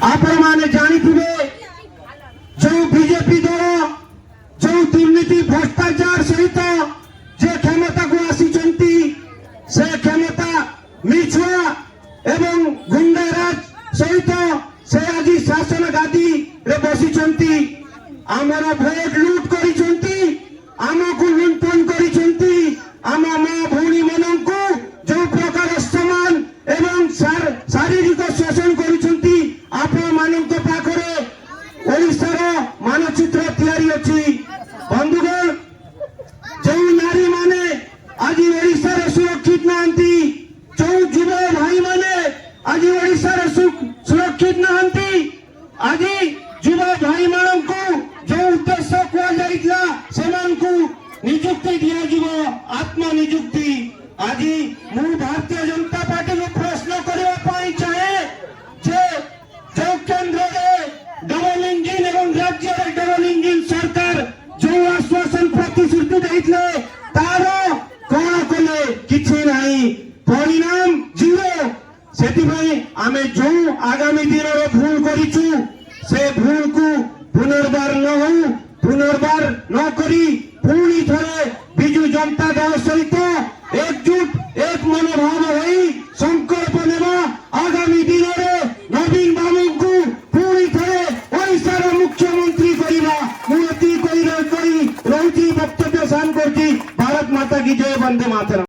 आपने जानी जो बीजेपी दल जो दुर्नीति भ्रष्टाचार सहित जे क्षमता को आसी से क्षमता मिछुआ एवं गुंडाराज सहित से आज शासन गादी रे बसी आमर भोट लुट करी आमको लुंठन करी आम माँ भौणी मान को जो प्रकार समान एवं शारीरिक शोषण करुँच आपण मान पाखरे ओडिशार मानचित्र तैयारी अच्छी बंधुगण जो नारी माने आज ओडिशार सुरक्षित नहांती जो युव भाई माने आज ओडिशार सुरक्षित नहांती आज युव भाई मान को जो उद्देश्य कहुला से निजुक्ति दिया आत्मनिजुक्ति आज मु भारतीय जनता पार्टी को प्रश्न करने चाहे जे जो केंद्र डबल इंजिन एवं राज्य डबल इंजिन सरकार जो आश्वासन प्रतिश्रुति देते तार कौन कले किसी नहीं परिणाम जीरो से आमे जो आगामी दिन भूल करूँ से भूल